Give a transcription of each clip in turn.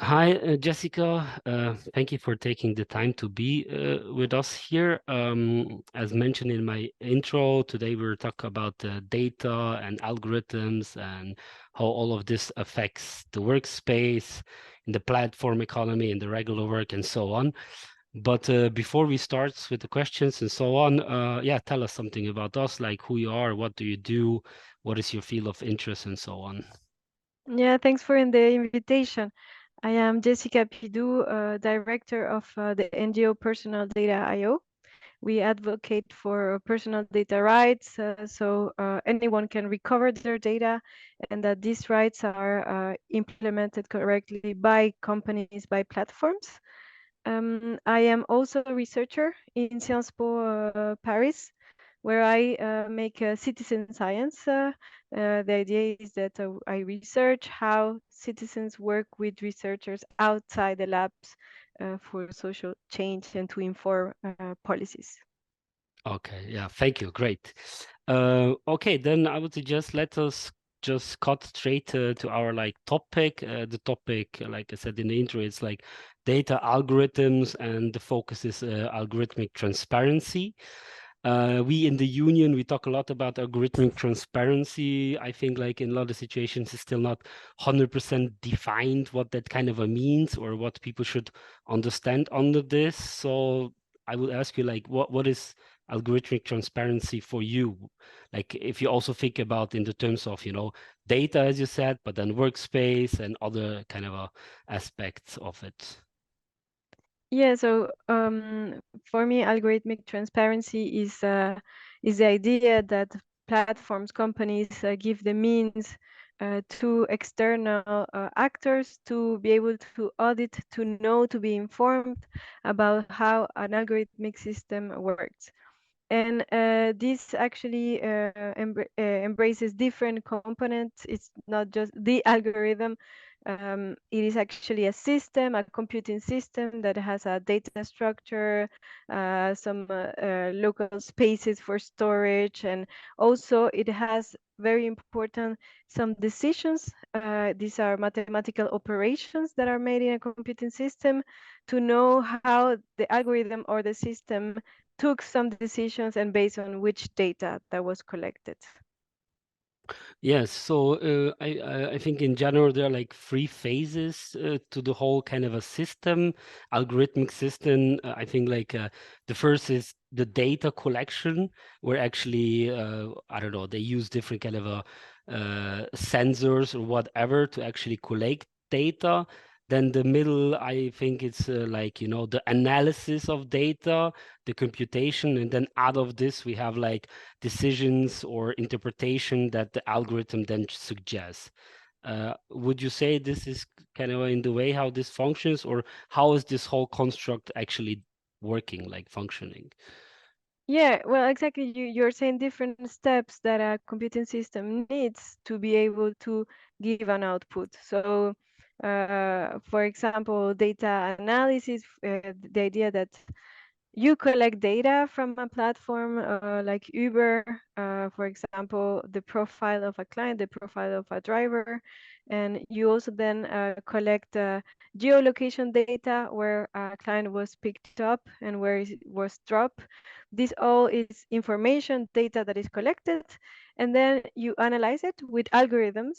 Hi, Jessica. Thank you for taking the time to be with us here. As mentioned in my intro, today we're talking about data and algorithms and how all of this affects the workspace, in the platform economy, in the regular work, and so on. But before we start with the questions and so on, yeah, tell us something about us, like who you are, what do you do, what is your field of interest, and so on. Yeah, thanks for the invitation. I am Jessica Pidoux, director of the NGO Personal Data IO. We advocate for personal data rights, so anyone can recover their data, and that these rights are implemented correctly by companies, by platforms. I am also a researcher in Sciences Po Paris, where I make citizen science. The idea is that I research how citizens work with researchers outside the labs for social change and to inform policies. Okay, yeah, thank you. Great. Okay, then I would suggest let us just cut straight to our like topic. The topic, like I said in the intro, it's like data algorithms, and the focus is algorithmic transparency. We in the union, we talk a lot about algorithmic transparency. I think like in a lot of situations, it's still not 100% defined what that kind of a means or what people should understand under this. So I would ask you like, what is algorithmic transparency for you? Like if you also think about in the terms of, data, as you said, but then workspace and other kind of aspects of it. Yeah, so for me, algorithmic transparency is the idea that platforms, companies give the means to external actors to be able to audit, to know, to be informed about how an algorithmic system works. And this actually embraces different components. It's not just the algorithm. It is actually a system, a computing system that has a data structure, some local spaces for storage, and also it has very important some decisions. These are mathematical operations that are made in a computing system to know how the algorithm or the system took some decisions and based on which data that was collected. Yes, so I think in general there are like three phases to the whole kind of a system, algorithmic system. I think like the first is the data collection, where actually I don't know, they use different kind of sensors or whatever to actually collect data. Then the middle, I think it's like the analysis of data, the computation, and then out of this we have like decisions or interpretation that the algorithm then suggests. Would you say this is kind of in the way how this functions, or how is this whole construct actually working, like functioning? Yeah, well, exactly. You're saying different steps that a computing system needs to be able to give an output. So, for example, data analysis, the idea that you collect data from a platform like Uber, for example, the profile of a client, the profile of a driver, and you also then collect geolocation data where a client was picked up and where it was dropped. This all is information data that is collected, and then you analyze it with algorithms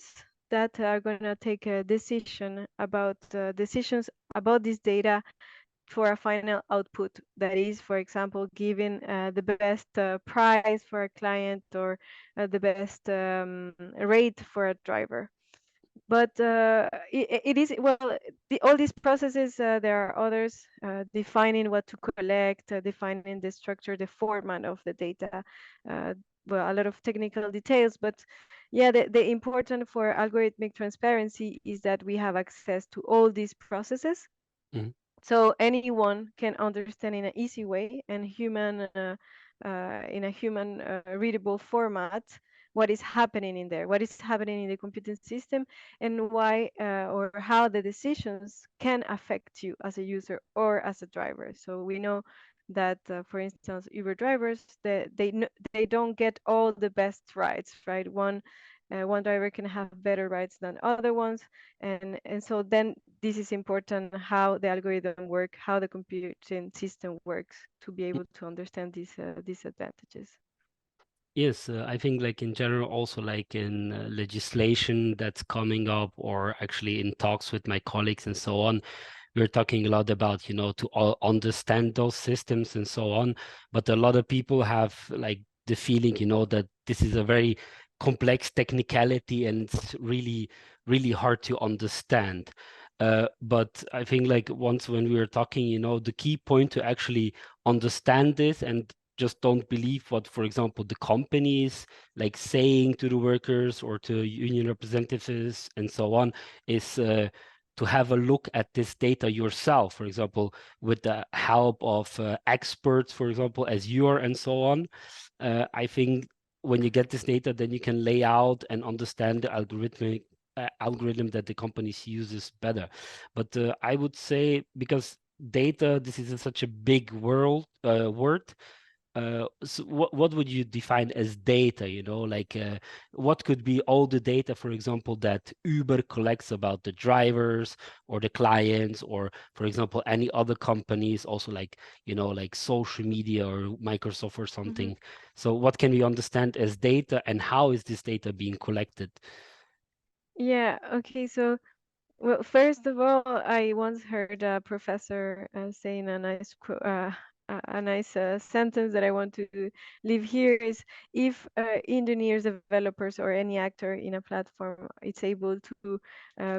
that are going to take a decisions about this data for a final output that is, for example, giving the best price for a client or the best rate for a driver. But it is, well, all these processes, there are others defining what to collect, defining the structure, the format of the data. Uh, well, a lot of technical details, but yeah, the important for algorithmic transparency is that we have access to all these processes Mhm. so anyone can understand in an easy way and in a human readable format what is happening in there, what is happening in the computing system, and why or how the decisions can affect you as a user or as a driver. So we know that, for instance, Uber drivers, they don't get all the best rights, right? One one driver can have better rides than other ones, and so then this is important how the algorithm work, how the computing system works to be able to understand these advantages. Yes, I think like in general, also like in legislation that's coming up, or actually in talks with my colleagues and so on, we're talking a lot about, to all understand those systems and so on. But a lot of people have like the feeling, that this is a very complex technicality and it's really, really hard to understand. But I think like once when we were talking, the key point to actually understand this and just don't believe what, for example, the companies like saying to the workers or to union representatives and so on, is to have a look at this data yourself, for example, with the help of experts, for example, as you are, and so on. I think when you get this data, then you can lay out and understand the algorithm that the companies uses better. But I would say, because data, this is such a big word, so what would you define as data? Like what could be all the data, for example, that Uber collects about the drivers or the clients, or for example, any other companies, also like, like social media or Microsoft or Mhm. something. So what can we understand as data, and how is this data being collected? Yeah, okay, so well, first of all, I once heard a professor saying a nice sentence that I want to leave here is, if engineers, developers, or any actor in a platform is able to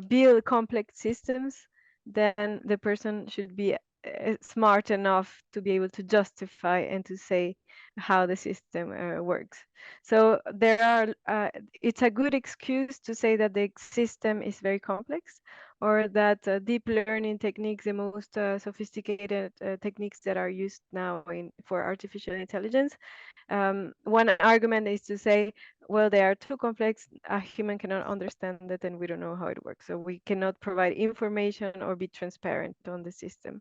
build complex systems, then the person should be smart enough to be able to justify and to say how the system works. So it's a good excuse to say that the system is very complex, or that deep learning techniques, the most sophisticated techniques that are used now for artificial intelligence. One argument is to say, well, they are too complex, a human cannot understand it, and we don't know how it works. So we cannot provide information or be transparent on the system.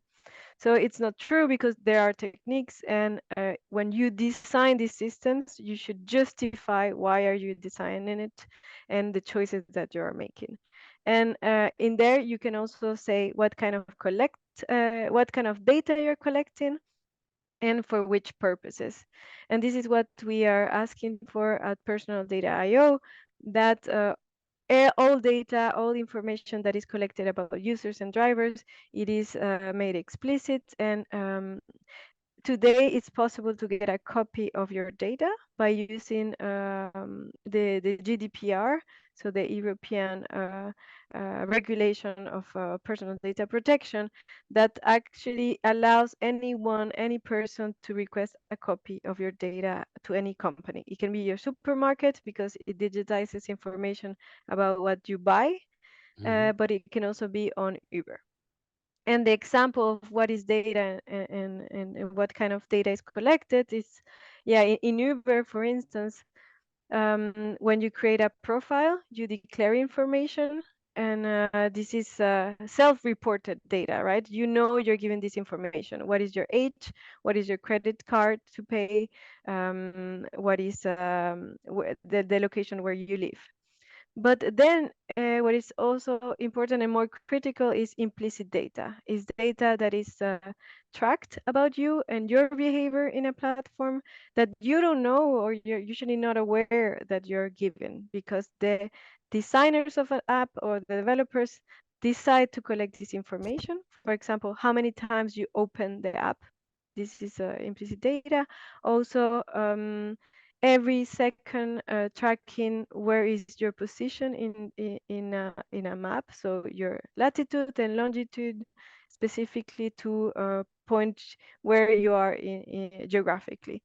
So it's not true, because there are techniques, and when you design these systems, you should justify why are you designing it and the choices that you are making. And in there, you can also say what kind of data you're collecting and for which purposes. And this is what we are asking for at Personal Data IO, that all data, all information that is collected about users and drivers, it is made explicit. And today it's possible to get a copy of your data by using the GDPR, so the European regulation of personal data protection, that actually allows anyone, any person, to request a copy of your data to any company. It can be your supermarket, because it digitizes information about what you buy, Mhm. but it can also be on Uber. And the example of what is data and what kind of data is collected is, yeah, in Uber, for instance, when you create a profile, you declare information, and this is self-reported data, right? You know you're given this information. What is your age? What is your credit card to pay? What is the location where you live? But then what is also important and more critical is implicit data, is data that is tracked about you and your behavior in a platform that you don't know, or you're usually not aware that you're given, because the designers of an app or the developers decide to collect this information. For example, how many times you open the app. This is implicit data. Also, every second tracking where is your position in a map, so your latitude and longitude, specifically to point where you are geographically.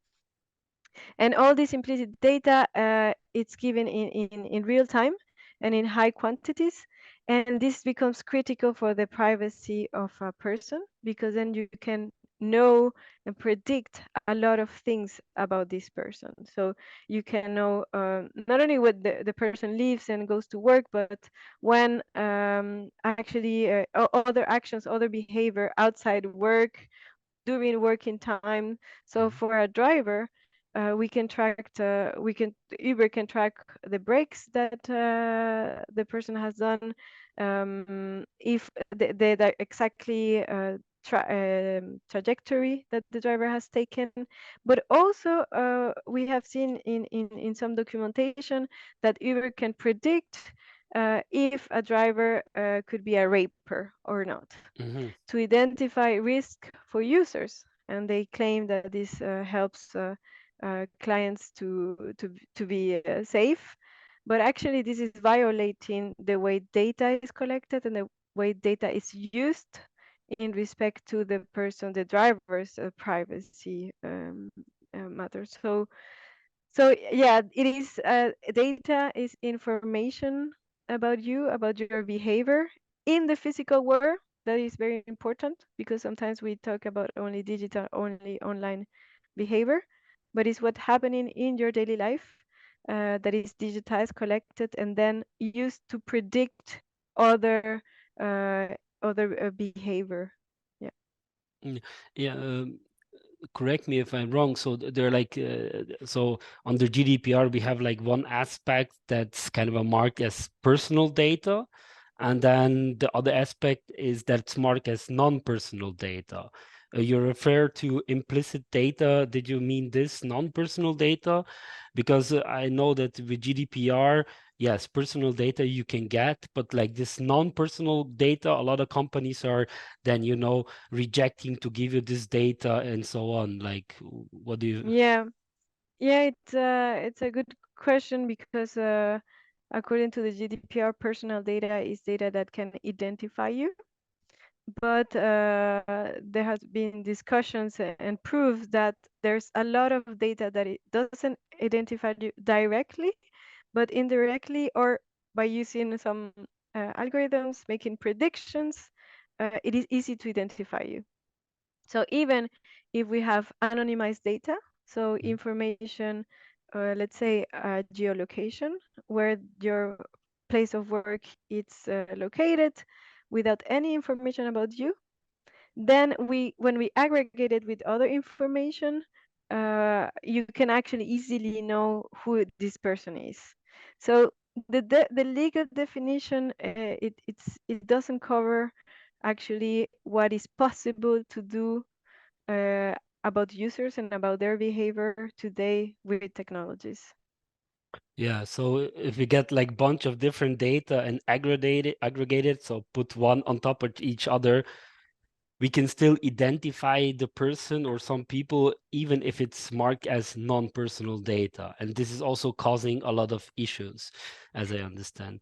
And all this implicit data, it's given in real time and in high quantities. And this becomes critical for the privacy of a person, because then you can know and predict a lot of things about this person. So you can know not only what the person lives and goes to work, but when actually other actions, other behavior outside work, during working time. So Mhm. for a driver, we can Uber can track the breaks that the person has done, if the exactly trajectory that the driver has taken. But also we have seen in some documentation that Uber can predict if a driver could be a raper or not, Mm-hmm. to identify risk for users. And they claim that this helps clients to be safe. But actually, this is violating the way data is collected and the way data is used in respect to the driver's privacy matters. So yeah, it is data is information about you, about your behavior in the physical world. That is very important, because sometimes we talk about only digital, only online behavior, but it's what happening in your daily life that is digitized, collected, and then used to predict other uh, behavior. Yeah. Mm, yeah, correct me if I'm wrong. So they're like, so under GDPR, we have like one aspect that's kind of a marked as personal data. And then the other aspect is that's marked as non-personal data. You refer to implicit data. Did you mean this non-personal data? Because I know that with GDPR, yes, personal data you can get, but like this non-personal data, a lot of companies are then, rejecting to give you this data and so on. Like, what do you? Yeah. Yeah, it's a good question, because according to the GDPR, personal data is data that can identify you. But there has been discussions and proofs that there's a lot of data that it doesn't identify you directly, but indirectly, or by using some algorithms, making predictions, it is easy to identify you. So even if we have anonymized data, so Mhm. information, let's say geolocation, where your place of work is located, without any information about you, then when we aggregate it with other information, you can actually easily know who this person is. So the legal definition, it doesn't cover actually what is possible to do uh, about users and about their behavior today with technologies. Yeah, so if we get like bunch of different data and aggregate it, so put one on top of each other, we can still identify the person or some people, even if it's marked as non-personal data. And this is also causing a lot of issues, as I understand.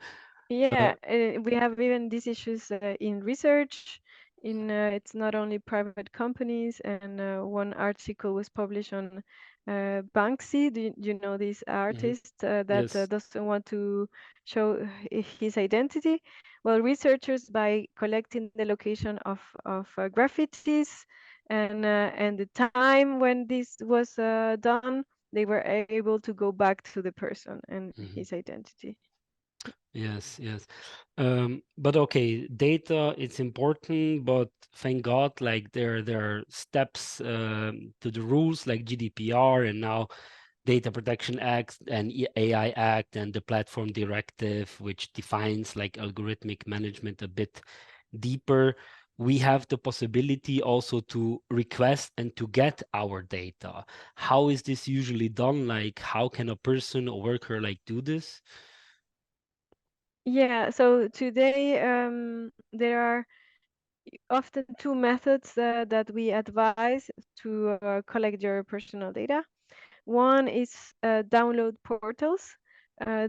Yeah, Uh, we have even these issues in research. It's not only private companies, and one article was published on Banksy. Do you know this mhm. artist that Yes. doesn't want to show his identity? Well, researchers, by collecting the location of graffitis and the time when this was done, they were able to go back to the person and Mhm. his identity. Yes, yes. But okay, data it's important, but thank God, like there are steps to the rules like GDPR and now Data Protection Act and AI Act and the Platform Directive, which defines like algorithmic management a bit deeper. We have the possibility also to request and to get our data. How is this usually done? Like, how can a person or worker like do this? Yeah, so today there are often two methods that we advise to collect your personal data. One is download portals.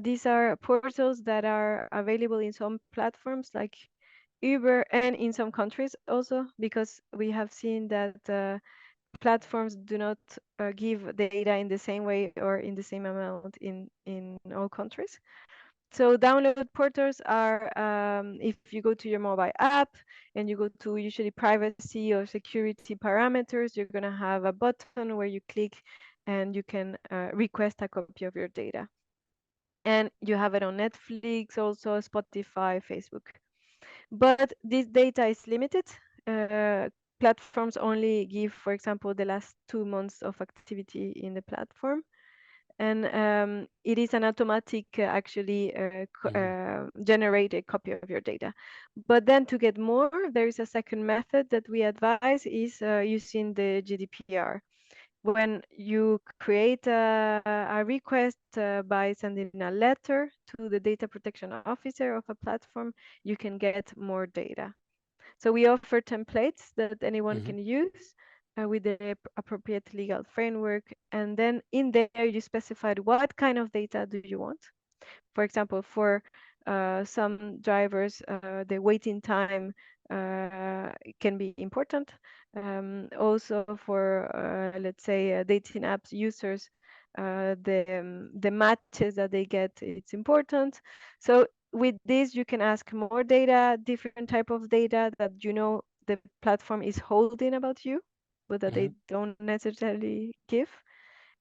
These are portals that are available in some platforms like Uber, and in some countries also, because we have seen that platforms do not give data in the same way or in the same amount in all countries. So download portals are if you go to your mobile app and you go to usually privacy or security parameters, you're going to have a button where you click and you can request a copy of your data. And you have it on Netflix, also Spotify, Facebook. But this data is limited. Uh, platforms only give, for example, the last 2 months of activity in the platform. And it is an automatic actually Mm-hmm. generate a copy of your data. But then to get more, there is a second method that we advise is using the GDPR. When you create a request by sending a letter to the data protection officer of a platform, you can get more data. So we offer templates that anyone Mm-hmm. can use with the appropriate legal framework. And then in there, you specified what kind of data do you want. For example, for some drivers, the waiting time can be important. Also for, let's say, dating apps users, the matches that they get, it's important. So with this, you can ask more data, different type of data that the platform is holding about you, but that Mm-hmm. they don't necessarily give.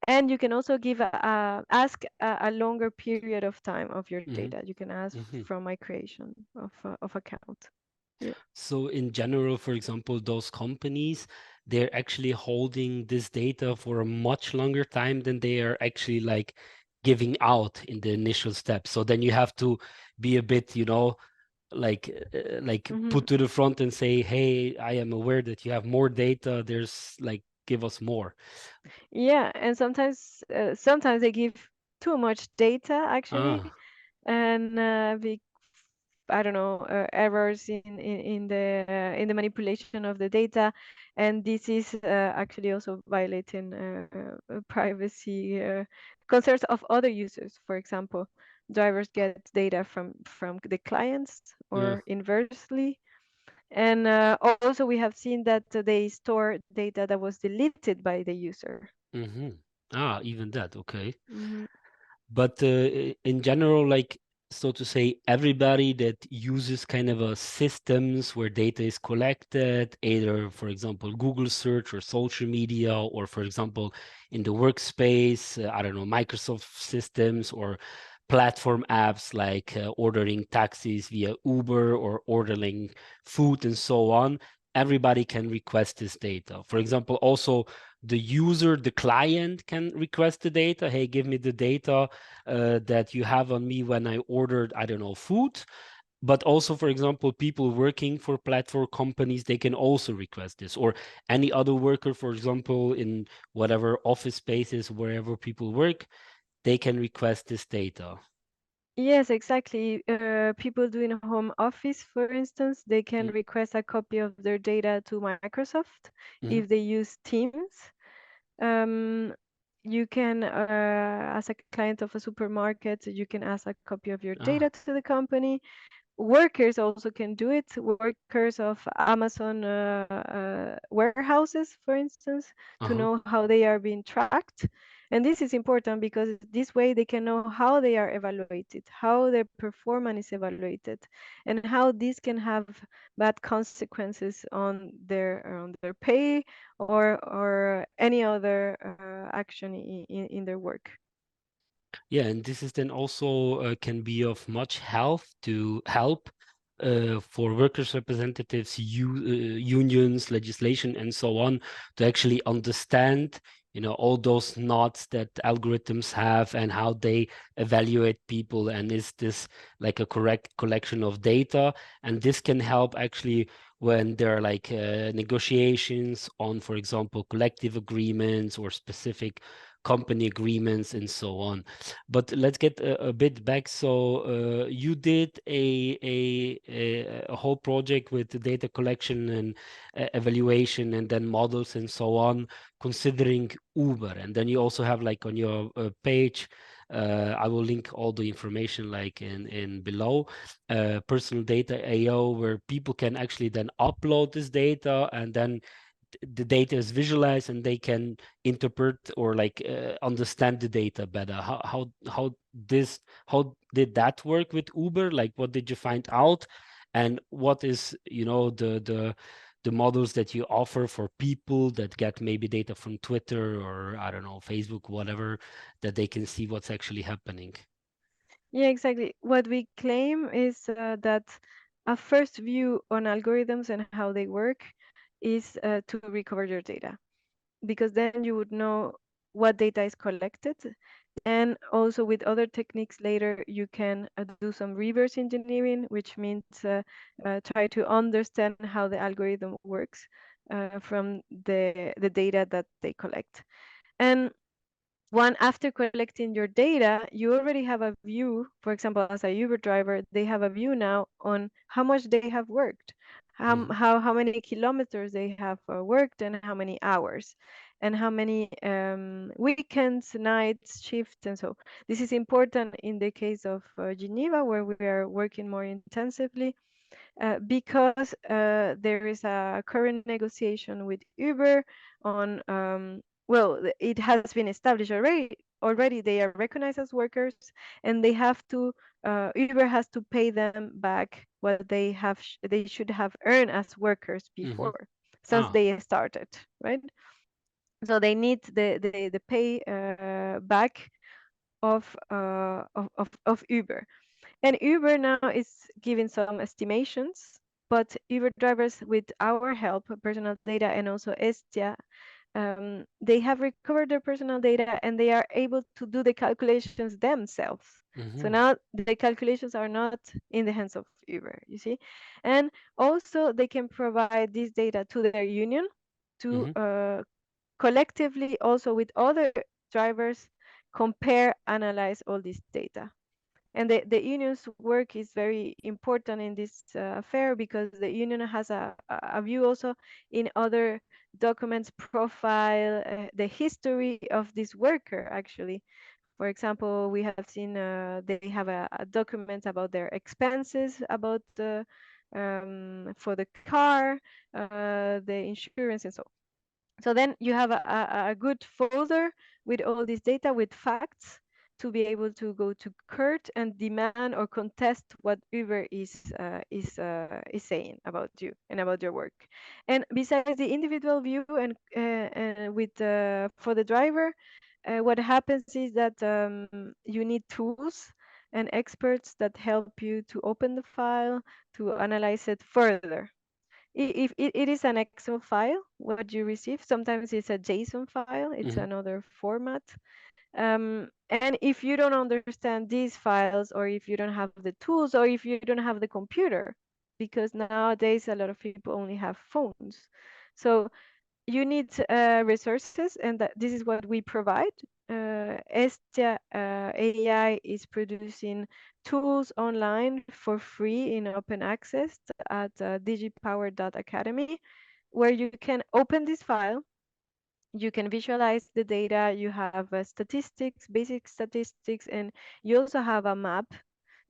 And you can also give ask a longer period of time of your Mm-hmm. data. You can ask Mm-hmm. from my creation of account. Yeah. So in general, for example, those companies, they're actually holding this data for a much longer time than they are actually like giving out in the initial steps. So then you have to be a bit, like Hmm. put to the front and say, hey, I am aware that you have more data. There's like, give us more. Yeah, and sometimes they give too much data actually, Ah, and I don't know, errors in the manipulation of the data, and this is actually also violating privacy concerns of other users. For example, drivers get data from the clients yeah. or inversely, and also we have seen that they store data that was deleted by the user. Mm-hmm. Ah, even that. Okay. Hmm. But in general, like so to say, everybody that uses kind of a systems where data is collected, either for example Google search or social media, or for example in the workspace, I don't know, Microsoft systems or platform apps like ordering taxis via Uber or ordering food and so on. Everybody can request this data. For example, also the user, the client can request the data. Hey, give me the data that you have on me when I ordered, I don't know, food. But also, for example, people working for platform companies, they can also request this, or any other worker, for example, in whatever office spaces, wherever people work, they can request this data. Yes, exactly. People doing home office, for instance, they can Mm, request a copy of their data to Microsoft mhm. if they use Teams. Um, you can, as a client of a supermarket, you can ask a copy of your Ah, data to the company. Workers also can do it. Workers of Amazon warehouses, for instance, to uh-huh. know how they are being tracked. And this is important because this way they can know how they are evaluated, how their performance is evaluated, and how this can have bad consequences on their pay or any other action in their work. Yeah, and this is then also can be of much help for workers' representatives, unions, legislation, and so on, to actually understand, all those knots that algorithms have and how they evaluate people, and is this like a correct collection of data? And this can help actually when there are like negotiations on, for example, collective agreements or specific company agreements and so on. But let's get a bit back. So you did a whole project with the data collection and evaluation and then models and so on, considering Uber. And then you also have like on your page, I will link all the information like in below, personal data AO, where people can actually then upload this data, and then the data is visualized and they can interpret or like understand the data better. How did that work with Uber? Like, what did you find out, and what is the models that you offer for people that get maybe data from Twitter or I don't know, Facebook, whatever, that they can see what's actually happening? Yeah, exactly. What we claim is that a first view on algorithms and how they work is to recover your data, because then you would know what data is collected. And also with other techniques later, you can do some reverse engineering, which means try to understand how the algorithm works from the data that they collect. And after collecting your data, you already have a view. For example, as a Uber driver, they have a view now on how much they have worked, how many kilometers they have worked, and how many hours, and how many weekends, nights, shifts, and so. This is important in the case of Geneva, where we are working more intensively, because there is a current negotiation with Uber on, well, it has been established already. Already, they are recognized as workers, and they have to, Uber has to pay them back what they should have earned as workers before, since Ah. they started, right? So they need the pay back of Uber. And Uber now is giving some estimations, but Uber drivers, with our help, personal data, and also Estia, they have recovered their personal data and they are able to do the calculations themselves. So now the calculations are not in the hands of Uber, you see? And also they can provide this data to their union to collectively, also with other drivers, compare, analyze all this data. And the union's work is very important in this affair, because the union has a view also in other documents, profile, the history of this worker, actually. For example, we have seen they have a document about their expenses, about the for the car, the insurance, and so. So then you have a good folder with all this data, with facts, to be able to go to court and demand or contest what Uber is saying about you and about your work. And besides the individual view, and with for the driver, what happens is that you need tools and experts that help you to open the file, to analyze it further. If it is an Excel file, what you receive, sometimes it's a JSON file, it's another format. And if you don't understand these files, or if you don't have the tools, or if you don't have the computer, because nowadays a lot of people only have phones. So you need resources, and this is what we provide. Estia AI is producing tools online for free in open access at digipower.academy, where you can open this file, you can visualize the data, you have statistics, basic statistics, and you also have a map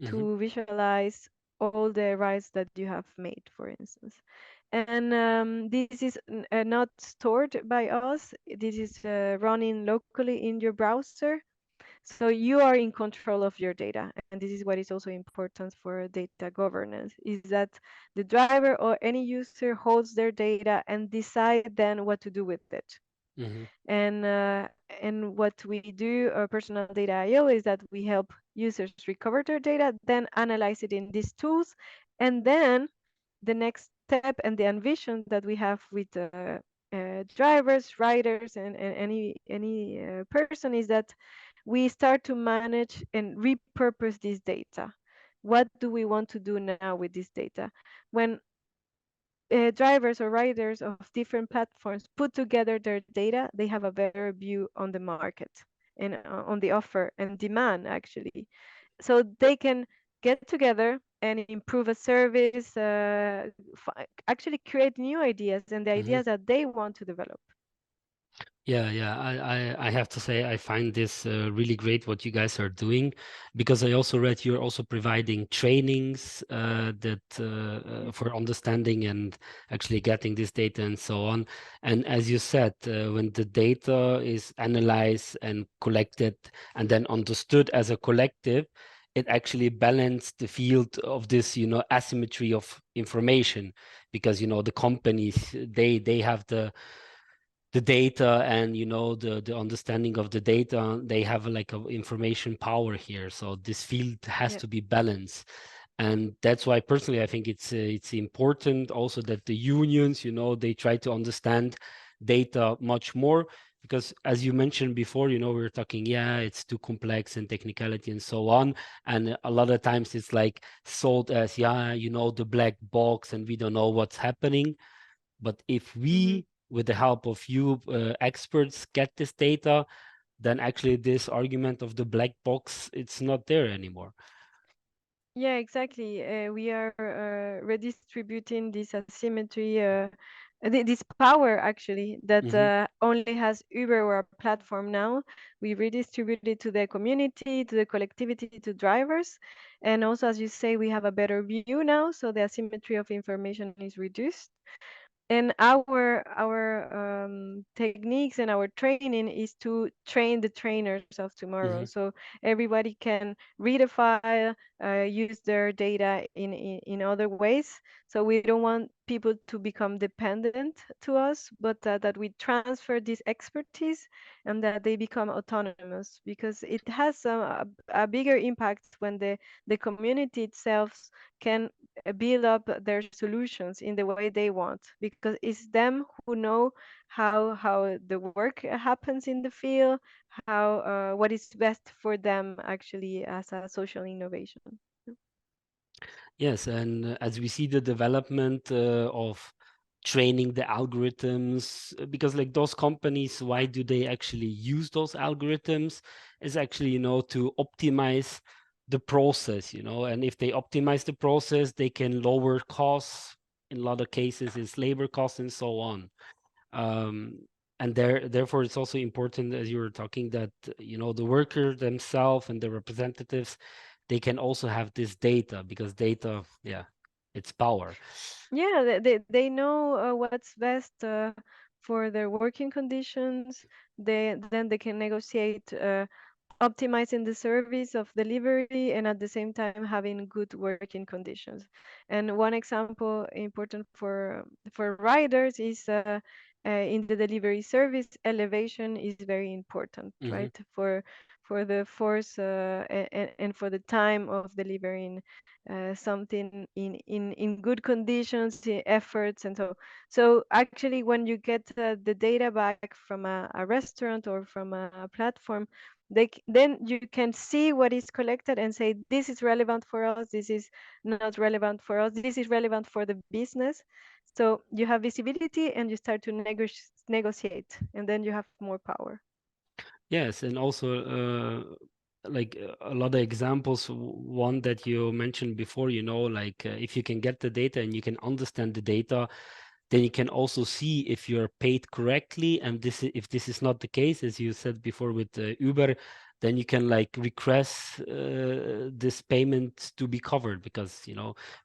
to visualize all the writes that you have made, for instance. And this is not stored by us. This is running locally in your browser. So you are in control of your data. And this is what is also important for data governance, is that the driver or any user holds their data and decide then what to do with it. And what we do, Personal Data IO, is that we help users recover their data, then analyze it in these tools, and then the next step and the ambition that we have with drivers, riders, and any person, is that we start to manage and repurpose this data. What do we want to do now with this data? When drivers or riders of different platforms put together their data, they have a better view on the market and on the offer and demand, actually. So they can get together and improve a service, actually create new ideas and the ideas that they want to develop. Yeah, I have to say I find this really great what you guys are doing, because I also read you're also providing trainings that for understanding and actually getting this data and so on. And as you said, when the data is analyzed and collected and then understood as a collective, it actually balanced the field of this, asymmetry of information, because the companies, they have the data and the understanding of the data. They have like a information power here, so this field has Yeah. to be balanced. And that's why personally I think it's important also that the unions, they try to understand data much more, because as you mentioned before, we were talking, yeah, it's too complex and technicality and so on. And a lot of times it's like sold as, yeah, the black box and we don't know what's happening. But if Mhm. we, with the help of you experts, get this data, then actually this argument of the black box, it's not there anymore. Yeah, exactly. We are redistributing this asymmetry, this power actually that Hmm. only has Uber or a platform now. We redistribute it to the community, to the collectivity, to drivers. And also, as you say, we have a better view now, so the asymmetry of information is reduced. And our techniques and our training is to train the trainers of tomorrow, Hmm. so everybody can read a file, use their data in other ways. So we don't want people to become dependent to us, but that we transfer this expertise and that they become autonomous, because it has a bigger impact when the community itself can build up their solutions in the way they want, because it's them who know how the work happens in the field, how what is best for them actually as a social innovation. Yes, and as we see the development of training the algorithms, because like those companies, why do they actually use those algorithms? Is actually, to optimize the process, and if they optimize the process, they can lower costs. In a lot of cases, it's labor costs and so on. And therefore, it's also important, as you were talking, that the workers themselves and the representatives, they can also have this data, because data, yeah, it's power. Yeah, they know what's best for their working conditions. Then they can negotiate optimizing the service of delivery and at the same time having good working conditions. And one example important for riders is in the delivery service, elevation is very important, Hmm. right? For the force and for the time of delivering something in good conditions, efforts, and so actually when you get the data back from a restaurant or from a platform, then you can see what is collected and say, this is relevant for us, this is not relevant for us, this is relevant for the business. So you have visibility and you start to negotiate, and then you have more power. Yes, and also like a lot of examples. One that you mentioned before, like if you can get the data and you can understand the data, then you can also see if you're paid correctly. And if this is not the case, as you said before with Uber, then you can like request this payment to be covered, because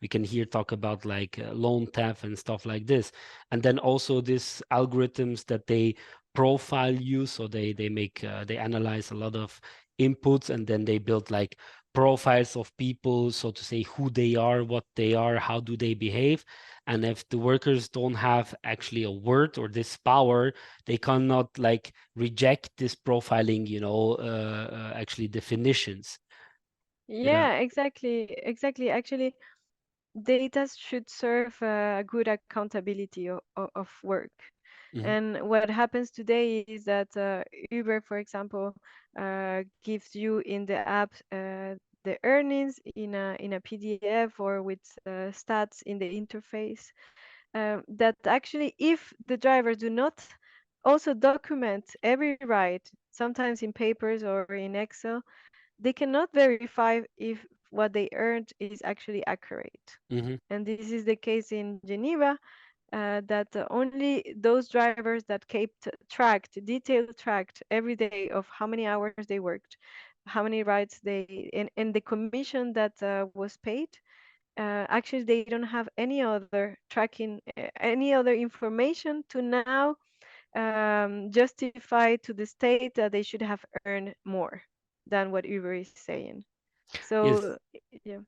we can here talk about like loan theft and stuff like this. And then also these algorithms that they profile you, so they analyze a lot of inputs, and then they build like profiles of people, so to say, who they are, what they are, how do they behave. And if the workers don't have actually a word or this power, they cannot like reject this profiling, actually definitions. Yeah. Yeah, exactly. Actually, data should serve a good accountability of work. Hmm. And what happens today is that Uber, for example, gives you in the app the earnings in a PDF or with stats in the interface. That actually, if the drivers do not also document every ride, sometimes in papers or in Excel, they cannot verify if what they earned is actually accurate. Hmm. And this is the case in Geneva, that only those drivers that kept detailed tracked every day of how many hours they worked, how many rides and the commission that was paid. Actually, they don't have any other tracking, any other information to now justify to the state that they should have earned more than what Uber is saying. Yes. So, yeah.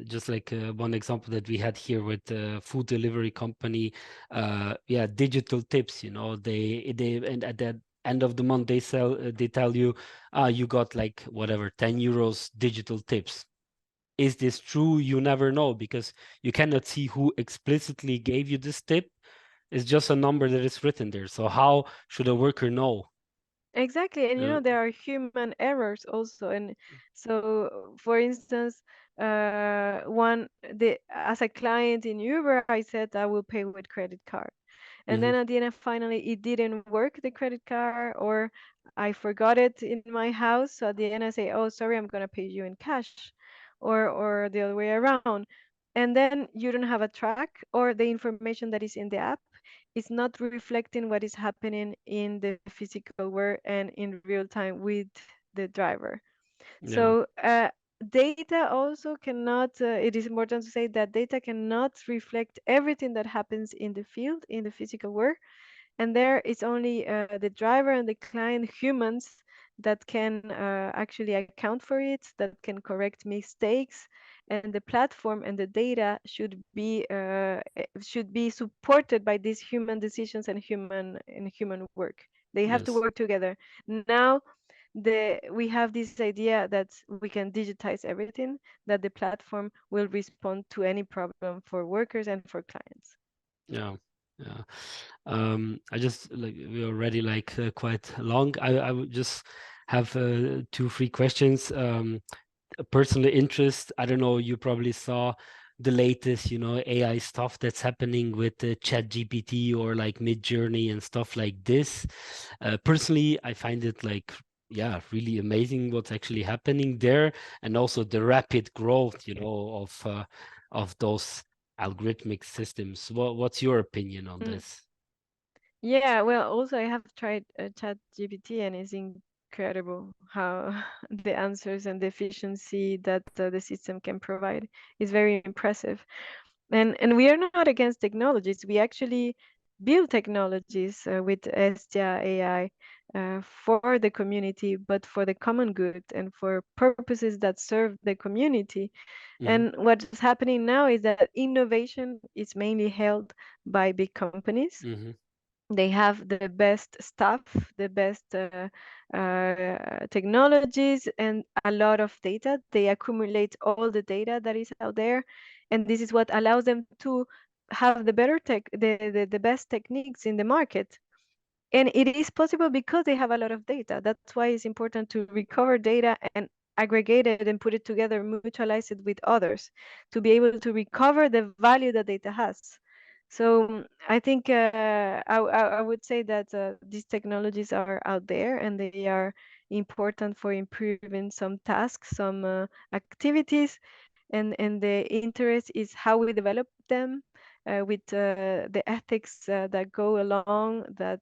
Just like one example that we had here with the food delivery company, yeah, digital tips. And at the end of the month they tell you, you got like whatever 10 euros digital tips. is this true? You never know, because you cannot see who explicitly gave you this tip. It's just a number that is written there. So how should a worker know? Exactly, and Uh, there are human errors also, and so for instance, as a client in Uber, I said I will pay with credit card, and mhm, then at the end, finally, it didn't work, the credit card, or I forgot it in my house. So at the end, I say, "Oh, sorry, I'm gonna pay you in cash," or the other way around, and then you don't have a track, or the information that is in the app is not reflecting what is happening in the physical world and in real time with the driver. yeah, So data also cannot, it is important to say that data cannot reflect everything that happens in the field, in the physical world. And there it's only the driver and the client humans that can actually account for it, that can correct mistakes, and the platform and the data should be supported by these human decisions and human work. They have to yes. work together. Now we have this idea that we can digitize everything, that the platform will respond to any problem for workers and for clients. Yeah, yeah. I just like we're already like quite long. I would just have two, three questions. A personal interest. I don't know. You probably saw the latest, AI stuff that's happening with Chat GPT or like Mid Journey and stuff like this. Personally, I find it like, yeah, really amazing what's actually happening there, and also the rapid growth, of those algorithmic systems. What's your opinion on Mm. this? Yeah, well, also I have tried Chat GPT, and it's incredible how the answers and the efficiency that the system can provide is very impressive. And we are not against technologies. We actually build technologies with Estia AI for the community, but for the common good and for purposes that serve the community. Hmm. And what's happening now is that innovation is mainly held by big companies. Hmm. They have the best stuff, the best technologies, and a lot of data. They accumulate all the data that is out there, and this is what allows them to have the better the best techniques in the market. And it is possible because they have a lot of data. That's why it's important to recover data and aggregate it and put it together, mutualize it with others to be able to recover the value that data has. So I think I would say that these technologies are out there and they are important for improving some tasks, some activities, and the interest is how we develop them with the ethics that go along, that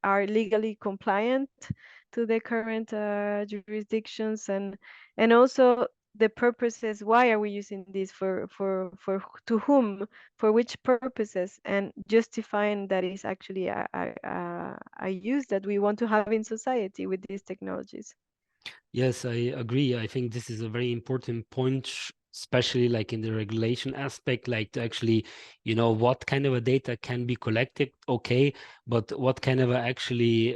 are legally compliant to the current jurisdictions, and also the purposes. Why are we using this to whom, for which purposes, and justifying that is actually a use that we want to have in society with these technologies. Yes, I agree. I think this is a very important point, especially like in the regulation aspect, like to actually, what kind of a data can be collected, okay, but what kind of a actually,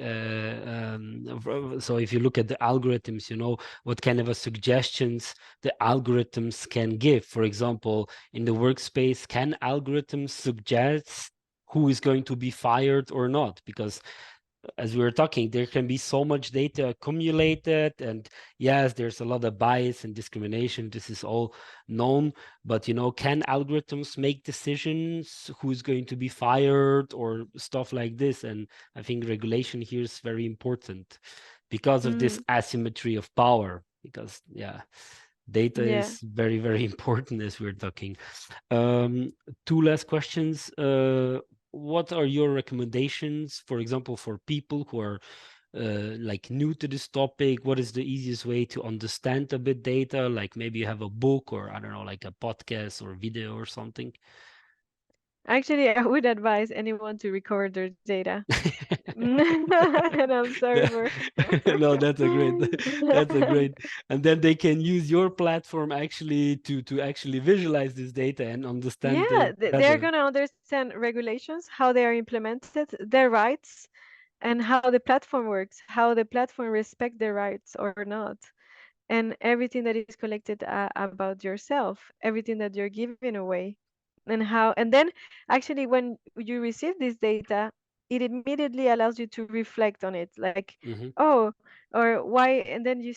so if you look at the algorithms, what kind of a suggestions the algorithms can give. For example, in the workspace, can algorithms suggest who is going to be fired or not? Because as we were talking, there can be so much data accumulated, and yes, there's a lot of bias and discrimination. This is all known, but can algorithms make decisions who's going to be fired or stuff like this? And I think regulation here is very important because of this Mm, asymmetry of power. Because data yeah. is very, very important as we're talking. Um, Two last questions. What are your recommendations, for example, for people who are like new to this topic? What is the easiest way to understand a bit data? Like maybe you have a book, or I don't know, like a podcast or video or something. Actually, I would advise anyone to record their data. And I'm sorry That- for. No, that's a great, that's a great, and then they can use your platform actually to actually visualize this data and understand Yeah, it they're better. going to understand regulations, how they are implemented, their rights, and how the platform works, how the platform respect their rights or not. and everything that is collected about yourself, everything that you're giving away, and then actually when you receive this data, it immediately allows you to reflect on it, like, Hmm. oh, or why, and then you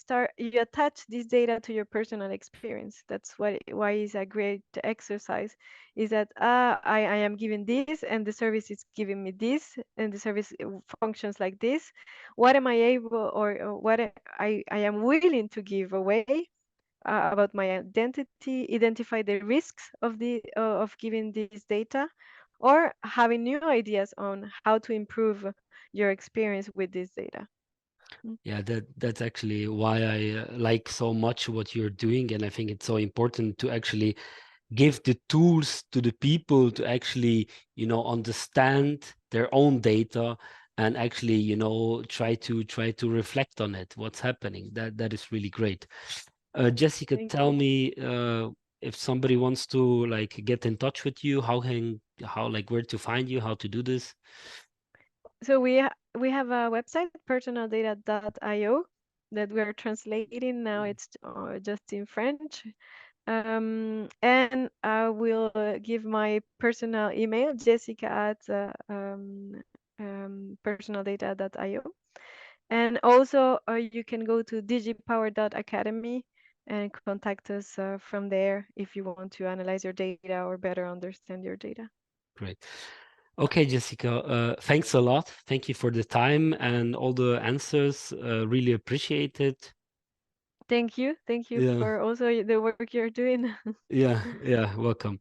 attach this data to your personal experience. That's why is a great exercise, is that I am giving this, and the service is giving me this, and the service functions like this. What am I able, or what I am willing to give away about my identity, identify the risks of giving this data, or having new ideas on how to improve your experience with this data. Mm. Yeah, that's actually why I like so much what you're doing, and I think it's so important to actually give the tools to the people to actually, understand their own data and actually, try to reflect on it, what's happening. That is really great. Jessica, Thank tell you. me, if somebody wants to like get in touch with you, how like where to find you, how to do this? So we have a website, personaldata.io, that we are translating now. It's just in French. And I will give my personal email, Jessica at personaldata.io. And also, you can go to digipower.academy and contact us from there if you want to analyze your data or better understand your data. Great. Okay, Jessica, thanks a lot. Thank you for the time and all the answers. Really appreciate it. Thank you. Thank you Yeah, for also the work you're doing. yeah, yeah. Welcome.